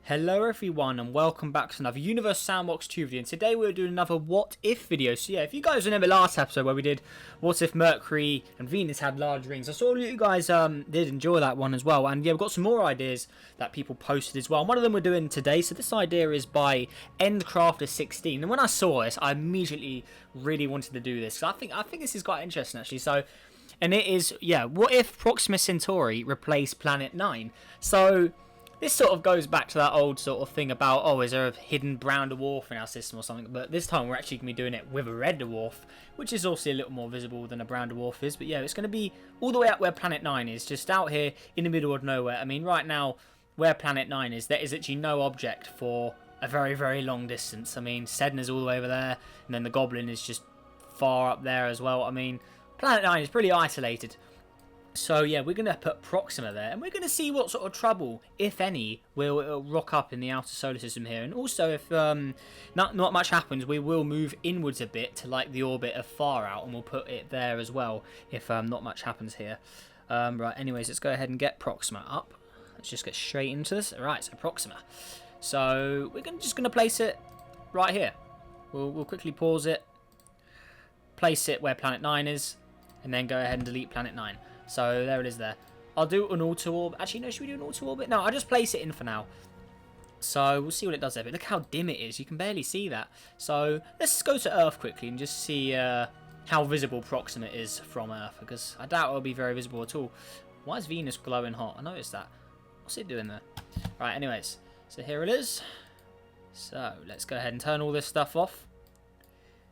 Hello everyone and welcome back to another Universe Sandbox 2 video, and today we're doing another what if video. So yeah, if you guys remember last episode where we did what if Mercury and Venus had large rings, I saw you guys did enjoy that one as well, and yeah, we've got some more ideas that people posted as well, and one of them we're doing today. So this idea is by Endcrafter16, and when I saw this I immediately really wanted to do this, so I think this is quite interesting actually. So, and it is, yeah, what if Proxima Centauri replaced Planet 9? So this sort of goes back to that old sort of thing about, oh, is there a hidden brown dwarf in our system or something? But this time we're actually going to be doing it with a red dwarf, which is also a little more visible than a brown dwarf is. But yeah, it's going to be all the way up where Planet 9 is, just out here in the middle of nowhere. I mean, right now, where Planet 9 is, there is actually no object for a very, very long distance. I mean, Sedna's all the way over there, and then the Goblin is just far up there as well. I mean, Planet 9 is pretty isolated. So yeah, we're going to put Proxima there, and we're going to see what sort of trouble, if any, will rock up in the outer solar system here. And also, if not much happens, we will move inwards a bit to like the orbit of Far Out, and we'll put it there as well if not much happens here. Right, anyways, let's go ahead and get Proxima up. Let's just get straight into this. Right, so Proxima. So we're just going to place it right here. We'll quickly pause it, place it where Planet 9 is, and then go ahead and delete Planet 9. So there it is there. I'll do an auto orbit. Actually, no, should we do an auto orbit? No, I'll just place it in for now. So we'll see what it does there. But look how dim it is. You can barely see that. So let's go to Earth quickly and just see how visible Proxima is from Earth, because I doubt it'll be very visible at all. Why is Venus glowing hot? I noticed that. What's it doing there? Right, anyways. So here it is. So let's go ahead and turn all this stuff off.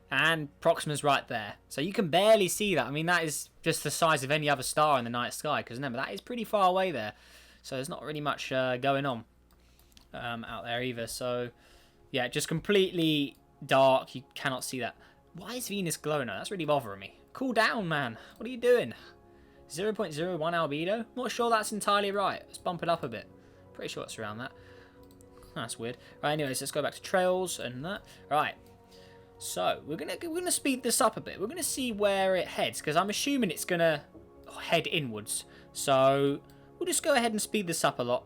And Proxima's right there. So you can barely see that. I mean, that is just the size of any other star in the night sky. Because remember, that is pretty far away there. So there's not really much going on out there either. So, yeah, just completely dark. You cannot see that. Why is Venus glowing? That's really bothering me. Cool down, man. What are you doing? 0.01 albedo? Not sure that's entirely right. Let's bump it up a bit. Pretty sure it's around that. That's weird. Right, anyways, let's go back to trails and that. Right. So we're gonna speed this up a bit. We're gonna see where it heads, because I'm assuming it's gonna head inwards. So we'll just go ahead and speed this up a lot,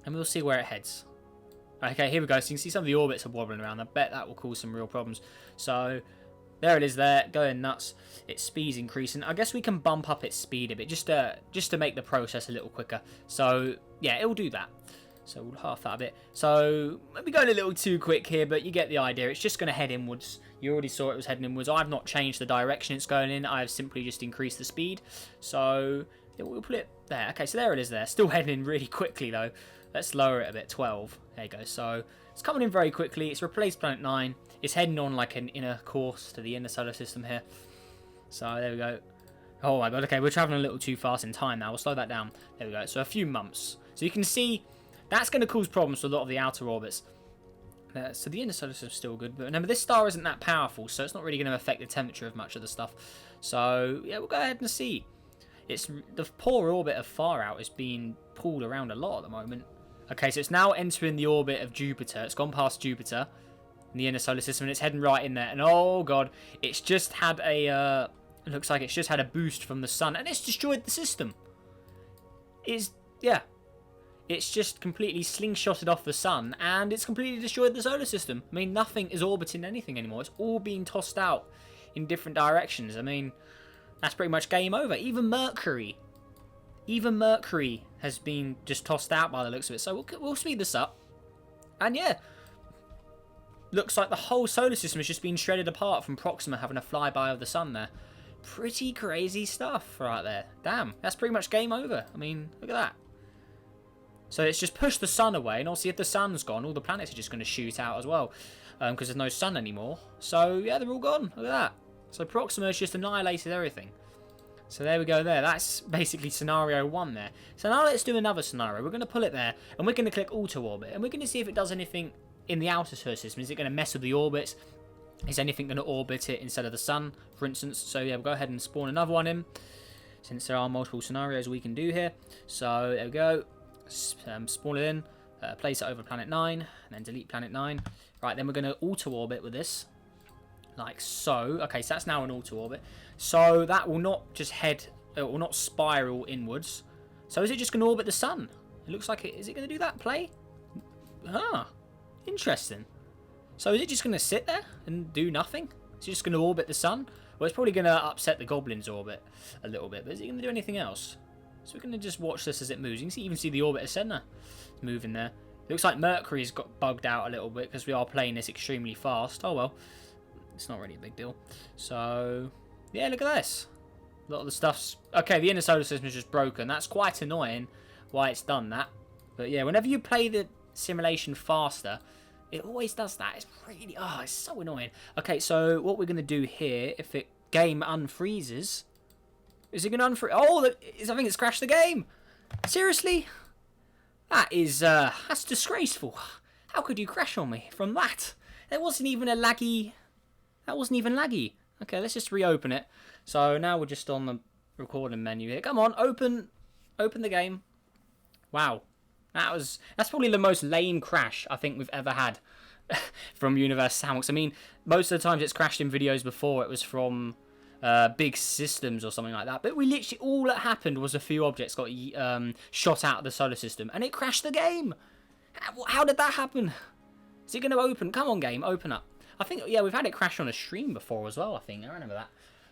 and we'll see where it heads. Okay, here we go. So you can see some of the orbits are wobbling around. I bet that will cause some real problems. So there it is there, going nuts. Its speed's increasing. I guess we can bump up its speed a bit just to make the process a little quicker. So yeah, it'll do that. So we'll half that a bit. So maybe going a little too quick here, but you get the idea. It's just going to head inwards. You already saw it was heading inwards. I've not changed the direction it's going in. I've simply just increased the speed. So yeah, we'll put it there. Okay, so there it is there. Still heading in really quickly though. Let's lower it a bit. 12. There you go. So it's coming in very quickly. It's replaced Planet 9. It's heading on like an inner course to the inner solar system here. So there we go. Oh my god. Okay, we're traveling a little too fast in time now. We'll slow that down. There we go. So a few months. So you can see that's going to cause problems for a lot of the outer orbits. So the inner solar system is still good. But remember, this star isn't that powerful, so it's not really going to affect the temperature of much of the stuff. So, yeah, we'll go ahead and see. The poor orbit of Far Out is being pulled around a lot at the moment. Okay, so it's now entering the orbit of Jupiter. It's gone past Jupiter in the inner solar system, and it's heading right in there. And, oh, God, it's just had a... it looks like it's just had a boost from the sun, and it's destroyed the system. Yeah. It's just completely slingshotted off the sun, and it's completely destroyed the solar system. I mean, nothing is orbiting anything anymore. It's all being tossed out in different directions. I mean, that's pretty much game over. Even Mercury has been just tossed out by the looks of it. So we'll speed this up. And yeah, looks like the whole solar system has just been shredded apart from Proxima having a flyby of the sun there. Pretty crazy stuff right there. Damn, that's pretty much game over. I mean, look at that. So it's just pushed the sun away, and obviously if the sun's gone, all the planets are just going to shoot out as well, because there's no sun anymore. So yeah, they're all gone. Look at that. So Proxima has just annihilated everything. So there we go there. That's basically scenario 1 there. So now let's do another scenario. We're going to pull it there, and we're going to click auto orbit, and we're going to see if it does anything in the outer solar system. Is it going to mess with the orbits? Is anything going to orbit it instead of the sun, for instance? So yeah, we'll go ahead and spawn another one in, since there are multiple scenarios we can do here. So there we go. Spawn it in, place it over Planet 9, and then delete Planet 9. Right, then we're going to auto orbit with this, like so. Okay, so that's now an auto orbit. So that will not just head, it will not spiral inwards. So is it just going to orbit the sun? It looks like it. Is it going to do that? Play? Ah, interesting. So is it just going to sit there and do nothing? Is it just going to orbit the sun? Well, it's probably going to upset the Goblin's orbit a little bit, but is it going to do anything else? So we're going to just watch this as it moves. You can even see the orbit of Sedna moving there. It looks like Mercury's got bugged out a little bit because we are playing this extremely fast. Oh well, it's not really a big deal. So, yeah, look at this. A lot of the stuff's... Okay, the inner solar system is just broken. That's quite annoying why it's done that. But yeah, whenever you play the simulation faster, it always does that. It's really... Oh, it's so annoying. Okay, so what we're going to do here, if it game unfreezes... Is it going to unfreeze? Oh, I think it's crashed the game. Seriously? That is... that's disgraceful. How could you crash on me from that? There wasn't even a laggy... That wasn't even laggy. Okay, let's just reopen it. So now we're just on the recording menu here. Come on, open the game. Wow. That's probably the most lame crash I think we've ever had from Universe Sandbox. I mean, most of the times it's crashed in videos before. It was from big systems or something like that. But we literally, all that happened was a few objects got shot out of the solar system. And it crashed the game. How did that happen? Is it going to open? Come on, game, open up. I think, yeah, we've had it crash on a stream before as well, I think. I remember that.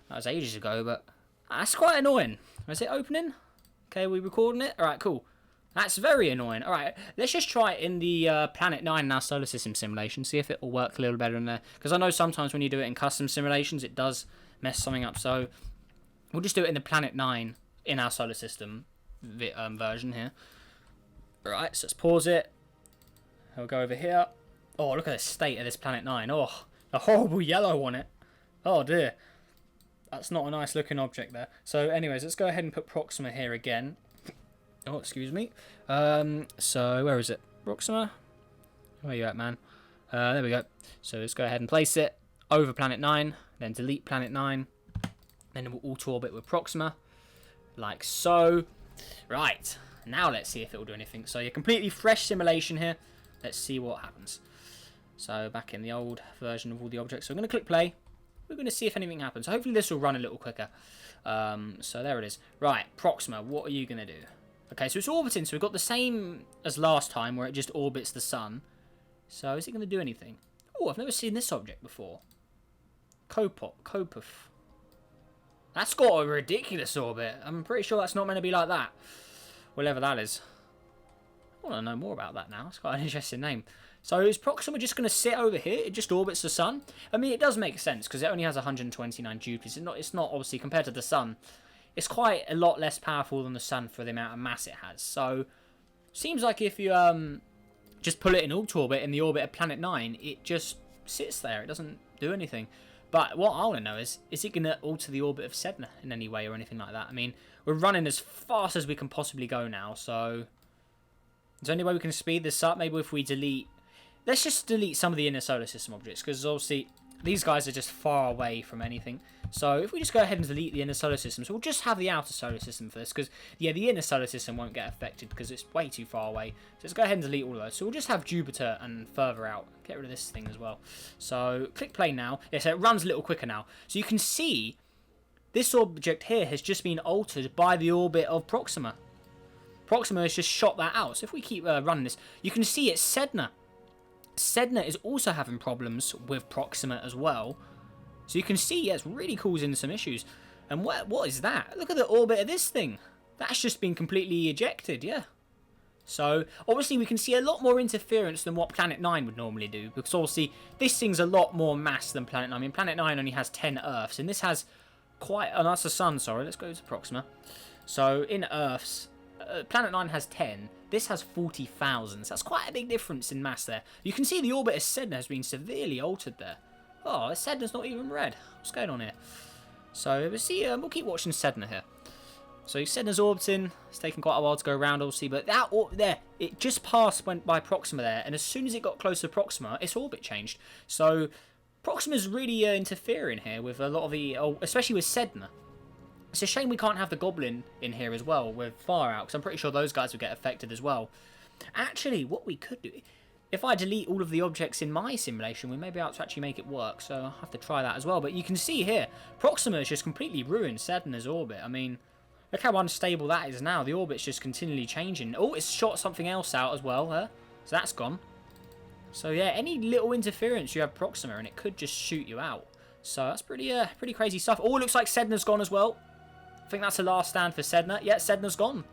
That was ages ago, but that's quite annoying. Is it opening? Okay, are we recording it? All right, cool. That's very annoying. All right, let's just try it in the Planet 9 in our solar system simulation, see if it will work a little better in there. Because I know sometimes when you do it in custom simulations, it does mess something up. So we'll just do it in the Planet 9 in our solar system version here. All right, so let's pause it. We'll go over here. Oh, look at the state of this Planet 9. Oh, a horrible yellow on it. Oh, dear. That's not a nice looking object there. So, anyways, let's go ahead and put Proxima here again. Oh, excuse me. So, where is it? Proxima? Where you at, man? There we go. So, let's go ahead and place it over Planet 9. Then delete Planet 9. Then we'll auto-orbit with Proxima. Like so. Right. Now let's see if it will do anything. So, a completely fresh simulation here. Let's see what happens. So back in the old version of all the objects. So I'm going to click play. We're going to see if anything happens. Hopefully this will run a little quicker. So there it is. Right, Proxima, what are you going to do? Okay, so it's orbiting. So we've got the same as last time where it just orbits the sun. So is it going to do anything? Oh, I've never seen this object before. Kopov. That's got a ridiculous orbit. I'm pretty sure that's not meant to be like that. Whatever that is. I want to know more about that now. It's quite an interesting name. So is Proxima just going to sit over here? It just orbits the sun? I mean, it does make sense because it only has 129 Jupiters. It's not obviously compared to the sun. It's quite a lot less powerful than the sun for the amount of mass it has. So seems like if you just pull it in auto-orbit in the orbit of Planet 9, it just sits there. It doesn't do anything. But what I want to know is it going to alter the orbit of Sedna in any way or anything like that? I mean, we're running as fast as we can possibly go now, so... Is there any way we can speed this up? Maybe if we delete... Let's just delete some of the inner solar system objects, because obviously these guys are just far away from anything. So if we just go ahead and delete the inner solar system, so we'll just have the outer solar system for this, because, yeah, the inner solar system won't get affected because it's way too far away. So let's go ahead and delete all of those. So we'll just have Jupiter and further out. Get rid of this thing as well. So click play now. Yeah, so it runs a little quicker now. So you can see this object here has just been altered by the orbit of Proxima. Proxima has just shot that out. So if we keep running this, you can see it's Sedna. Sedna is also having problems with Proxima as well. So you can see, yeah, it's really causing some issues. And what is that? Look at the orbit of this thing. That's just been completely ejected, yeah. So obviously we can see a lot more interference than what Planet 9 would normally do. Because obviously this thing's a lot more mass than Planet 9. I mean, Planet 9 only has 10 Earths. And this has quite... Oh, that's the sun, sorry. Let's go to Proxima. So in Earths... Planet 9 has 10. This has 40,000. So that's quite a big difference in mass there. You can see the orbit of Sedna has been severely altered there. Oh, Sedna's not even red. What's going on here? So we'll see. We'll keep watching Sedna here. So Sedna's orbiting. It's taking quite a while to go around, obviously. But that orbit there, it just went by Proxima there. And as soon as it got close to Proxima, its orbit changed. So Proxima's really interfering here with a lot of the... especially with Sedna. It's a shame we can't have the Goblin in here as well with Far Out, because I'm pretty sure those guys would get affected as well. Actually, what we could do, if I delete all of the objects in my simulation, we may be able to actually make it work, so I'll have to try that as well. But you can see here, Proxima has just completely ruined Sedna's orbit. I mean, look how unstable that is now. The orbit's just continually changing. Oh, it's shot something else out as well, huh? So that's gone. So yeah, any little interference you have Proxima and it could just shoot you out. So that's pretty crazy stuff. Oh, it looks like Sedna's gone as well. I think that's the last stand for Sedna. Yeah, Sedna's gone.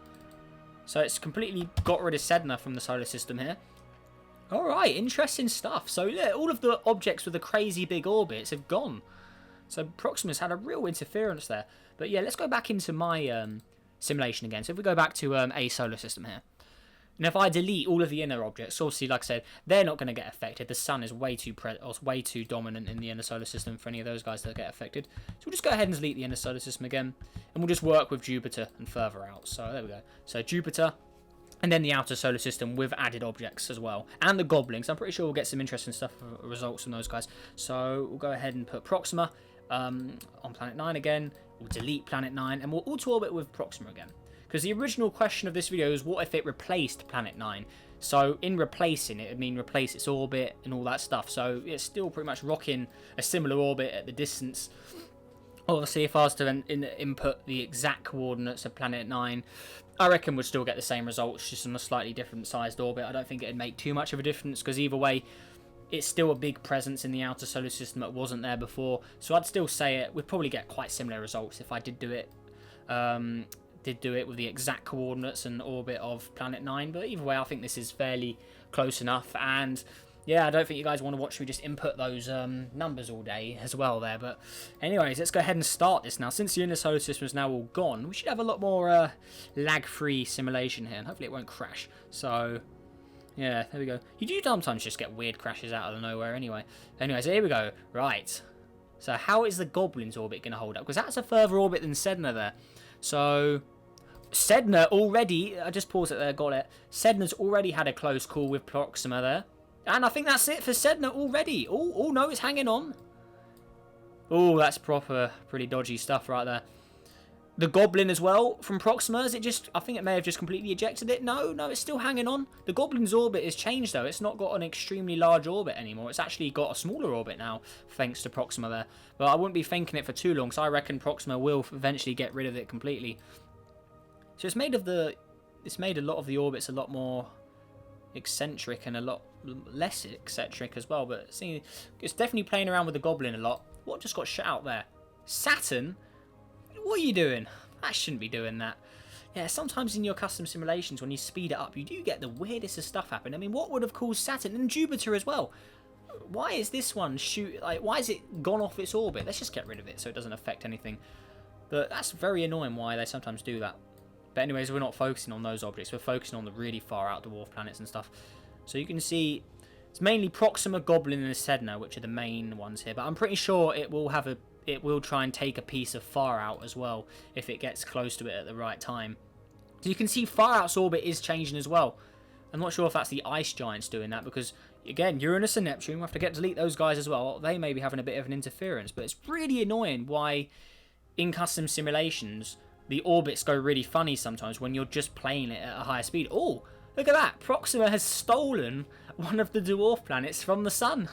So it's completely got rid of Sedna from the solar system here. Alright, interesting stuff. So yeah, all of the objects with the crazy big orbits have gone. So Proxima's had a real interference there. But yeah, let's go back into my simulation again. So if we go back to a solar system here. And if I delete all of the inner objects, obviously, like I said, they're not going to get affected. The sun is way too dominant in the inner solar system for any of those guys that get affected. So we'll just go ahead and delete the inner solar system again. And we'll just work with Jupiter and further out. So there we go. So Jupiter, and then the outer solar system with added objects as well. And the goblins. I'm pretty sure we'll get some interesting stuff, results from those guys. So we'll go ahead and put Proxima on Planet 9 again. We'll delete Planet 9, and we'll auto-orbit with Proxima again. Because the original question of this video is, what if it replaced Planet 9? So in replacing it, it'd mean replace its orbit and all that stuff. So it's still pretty much rocking a similar orbit at the distance. Obviously, if I was to input the exact coordinates of Planet 9, I reckon we'd still get the same results, just on a slightly different sized orbit. I don't think it'd make too much of a difference, because either way, it's still a big presence in the outer solar system that wasn't there before. So I'd still say we'd probably get quite similar results if I did do it. With the exact coordinates and orbit of Planet 9, but either way, I think this is fairly close enough. And yeah, I don't think you guys want to watch me just input those numbers all day as well there. But anyways, let's go ahead and start this now. Since the inner solar system is now all gone, we should have a lot more lag-free simulation here, and hopefully it won't crash. So yeah, there we go. You do sometimes just get weird crashes out of nowhere anyway. Anyways, here we go. Right. So how is the Goblin's orbit going to hold up? Because that's a further orbit than Sedna there. So Sedna already, I just paused it there, got it. Sedna's already had a close call with Proxima there. And I think that's it for Sedna already. Oh no, it's hanging on. Oh, that's pretty dodgy stuff right there. The Goblin as well from Proxima, is it just, I think it may have just completely ejected it. No, it's still hanging on. The Goblin's orbit has changed though. It's not got an extremely large orbit anymore. It's actually got a smaller orbit now, thanks to Proxima there. But I wouldn't be thinking it for too long, so I reckon Proxima will eventually get rid of it completely. So it's made a lot of the orbits a lot more eccentric and a lot less eccentric as well. But see, it's definitely playing around with the Goblin a lot. What just got shut out there? Saturn? What are you doing? I shouldn't be doing that. Yeah, sometimes in your custom simulations, when you speed it up, you do get the weirdest of stuff happen. I mean, what would have caused Saturn and Jupiter as well? Why is this one why is it gone off its orbit? Let's just get rid of it so it doesn't affect anything. But that's very annoying why they sometimes do that. But anyways, we're not focusing on those objects. We're focusing on the really far out dwarf planets and stuff. So you can see it's mainly Proxima, Goblin, and Sedna, which are the main ones here. But I'm pretty sure it will try and take a piece of Far Out as well if it gets close to it at the right time. So you can see Far Out's orbit is changing as well. I'm not sure if that's the ice giants doing that, because again, Uranus and Neptune, we'll have to delete those guys as well. They may be having a bit of an interference, but it's really annoying why in custom simulations the orbits go really funny sometimes when you're just playing it at a higher speed. Oh, look at that. Proxima has stolen one of the dwarf planets from the sun.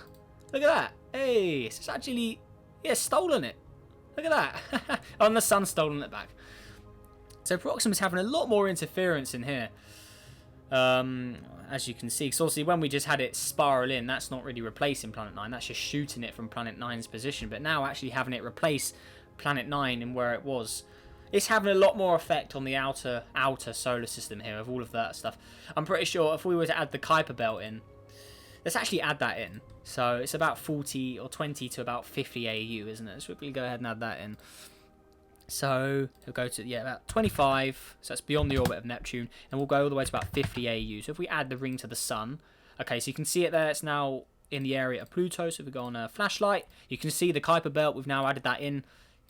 Look at that. Hey, it's actually, yeah, stolen it. Look at that. And the sun's stolen it back. So Proxima's having a lot more interference in here. As you can see. So obviously when we just had it spiral in, that's not really replacing Planet 9. That's just shooting it from Planet 9's position. But now actually having it replace Planet 9 and where it was, it's having a lot more effect on the outer solar system here of all of that stuff. I'm pretty sure if we were to add the Kuiper belt in, let's actually add that in. So it's about 40 or 20 to about 50 AU, isn't it? So we'll go ahead and add that in. So we'll go to, yeah, about 25. So that's beyond the orbit of Neptune. And we'll go all the way to about 50 AU. So if we add the ring to the sun, okay, so you can see it there. It's now in the area of Pluto. So if we go on a flashlight, you can see the Kuiper belt. We've now added that in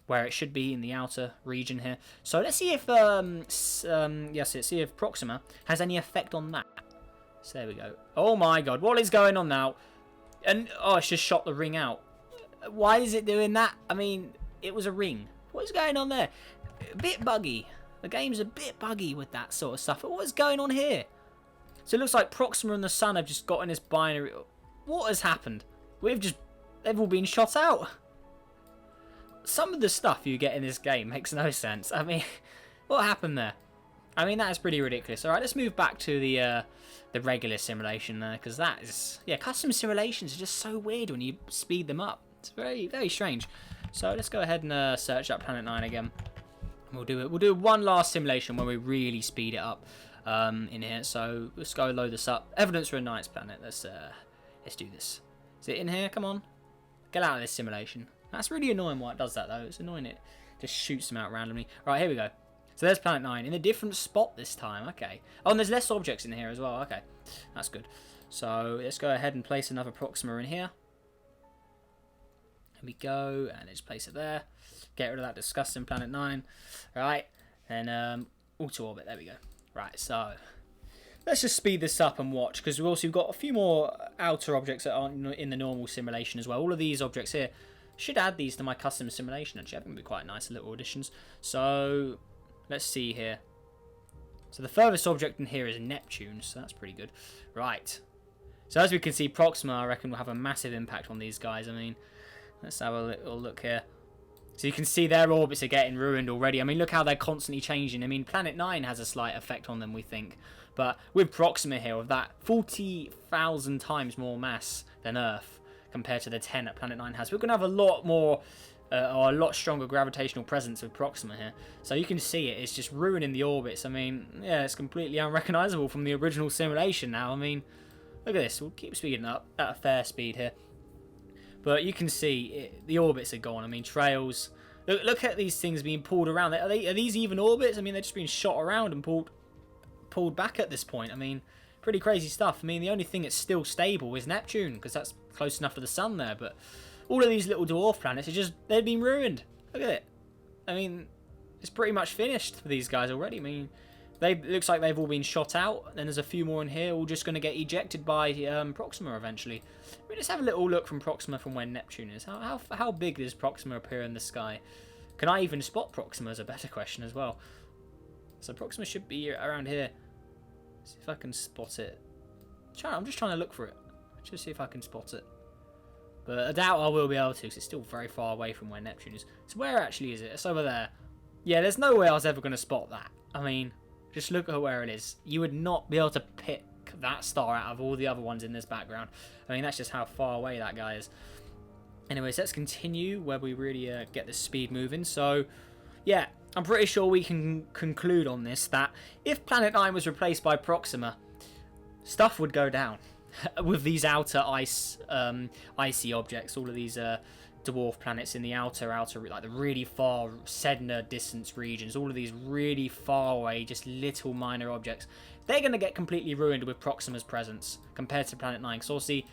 where it should be in the outer region here. So let's see if let's see if Proxima has any effect on that. So there we go. Oh my god, what is going on now? And oh, it's just shot the ring out. Why is it doing that? I mean, it was a ring. What is going on there? A bit buggy. The game's a bit buggy with that sort of stuff. But what is going on here? So it looks like Proxima and the sun have just gotten this binary. What has happened? They've all been shot out. Some of the stuff you get in this game makes no sense. I mean, what happened there? I mean, that is pretty ridiculous. All right, let's move back to the regular simulation there, because that is, yeah, custom simulations are just so weird when you speed them up. It's very, very strange. So let's go ahead and search up Planet 9 again. We'll do it. We'll do one last simulation where we really speed it up in here. So let's go load this up. Evidence for a night's planet. Let's do this. Is it in here? Come on, get out of this simulation. That's really annoying why it does that though. It's annoying it just shoots them out randomly. Right, here we go. So there's Planet 9 in a different spot this time. Okay. Oh, and there's less objects in here as well. Okay, that's good. So let's go ahead and place another Proxima in here. Here we go, and let's place it there. Get rid of that disgusting Planet 9. Right, and auto orbit. There we go. Right, so let's just speed this up and watch, because we've got a few more outer objects that aren't in the normal simulation as well. All of these objects here, should add these to my custom simulation. Actually, I think it'd be quite nice little additions. So let's see here. So the furthest object in here is Neptune, so that's pretty good. Right. So as we can see, Proxima, I reckon, will have a massive impact on these guys. I mean, let's have a little look here. So you can see their orbits are getting ruined already. I mean, look how they're constantly changing. I mean, Planet 9 has a slight effect on them, we think. But with Proxima here, with that 40,000 times more mass than Earth compared to the 10 that Planet 9 has, we're going to have a lot more, or a lot stronger gravitational presence with Proxima here. So you can see it's just ruining the orbits. I mean, yeah, it's completely unrecognizable from the original simulation now. I mean, look at this. We'll keep speeding up at a fair speed here. But you can see the orbits are gone. I mean, trails. Look at these things being pulled around. Are these even orbits? I mean, they're just being shot around and pulled back at this point. I mean, pretty crazy stuff. I mean, the only thing that's still stable is Neptune, because that's close enough to the sun there. But all of these little dwarf planets are they've been ruined. Look at it. I mean, it's pretty much finished for these guys already. I mean, looks like they've all been shot out. Then there's a few more in here, all just going to get ejected by Proxima eventually. I mean, let's have a little look from Proxima from where Neptune is. How big does Proxima appear in the sky? Can I even spot Proxima is a better question as well. So Proxima should be around here. See if I can spot it. I'm just trying to look for it. Just see if I can spot it. But I doubt I will be able to, because it's still very far away from where Neptune is. So where actually is it? It's over there. Yeah, there's no way I was ever going to spot that. I mean, just look at where it is. You would not be able to pick that star out of all the other ones in this background. I mean, that's just how far away that guy is. Anyways, let's continue where we really get the speed moving. So, yeah, I'm pretty sure we can conclude on this that if Planet 9 was replaced by Proxima, stuff would go down with these outer icy objects, all of these dwarf planets in the outer, like the really far Sedna distance regions, all of these really far away, just little minor objects. They're going to get completely ruined with Proxima's presence compared to Planet 9. So obviously,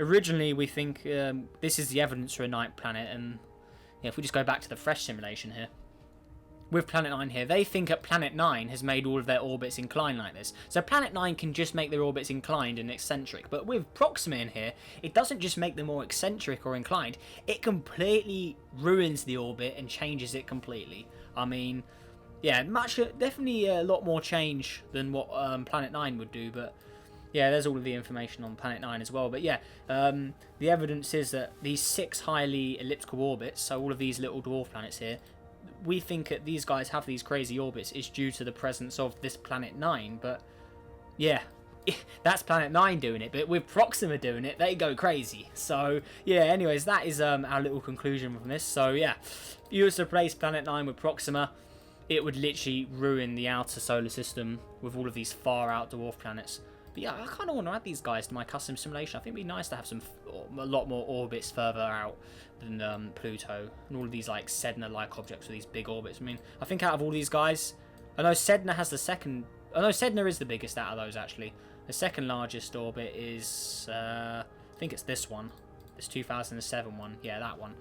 originally we think this is the evidence for a night planet, and yeah, if we just go back to the fresh simulation here, with Planet 9 here, they think that Planet 9 has made all of their orbits inclined like this. So Planet 9 can just make their orbits inclined and eccentric. But with Proxima in here, it doesn't just make them more eccentric or inclined. It completely ruins the orbit and changes it completely. I mean, yeah, definitely a lot more change than what Planet 9 would do. But yeah, there's all of the information on Planet 9 as well. But yeah, the evidence is that these 6 highly elliptical orbits, so all of these little dwarf planets here, we think that these guys have these crazy orbits is due to the presence of this Planet 9. But yeah, that's Planet 9 doing it. But with Proxima doing it, they go crazy. So yeah, anyways, that is our little conclusion from this. So yeah, if you were to replace Planet 9 with Proxima, it would literally ruin the outer solar system with all of these far out dwarf planets. But yeah, I kind of want to add these guys to my custom simulation. I think it'd be nice to have a lot more orbits further out than Pluto, and all of these like Sedna-like objects with these big orbits. I mean, I think out of all these guys, I know Sedna has the second. I know Sedna is the biggest out of those actually. The second largest orbit is, I think it's this one, this 2007 one. Yeah, that one.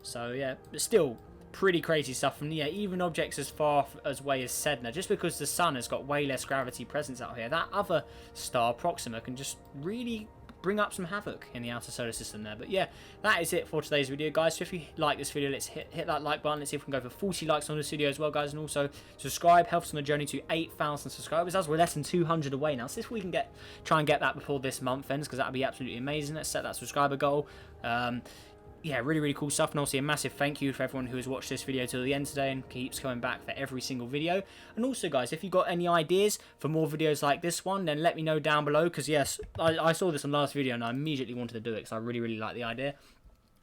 So yeah, but still pretty crazy stuff. And yeah, even objects as far away as Sedna, just because the sun has got way less gravity presence out here, that other star, Proxima, can just really bring up some havoc in the outer solar system there. But yeah, that is it for today's video, guys. So if you like this video, let's hit that like button. Let's see if we can go for 40 likes on this video as well, guys. And also subscribe, helps on the journey to 8,000 subscribers, as we're less than 200 away now. So if we can try and get that before this month ends, because that would be absolutely amazing. Let's set that subscriber goal. yeah, really, really cool stuff. And also a massive thank you for everyone who has watched this video till the end today and keeps coming back for every single video. And also, guys, if you've got any ideas for more videos like this one, then let me know down below. Because, yes, I saw this in the last video and I immediately wanted to do it because I really, really like the idea.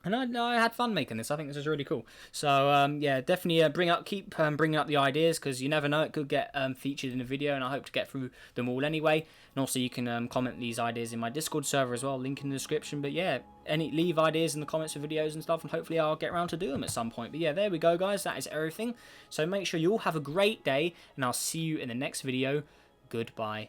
And I had fun making this. I think this is really cool. So, yeah, definitely keep bringing up the ideas, because you never know, it could get featured in a video, and I hope to get through them all anyway. And also, you can comment these ideas in my Discord server as well, link in the description. But yeah, leave ideas in the comments for videos and stuff, and hopefully I'll get around to do them at some point. But yeah, there we go, guys. That is everything. So make sure you all have a great day, and I'll see you in the next video. Goodbye.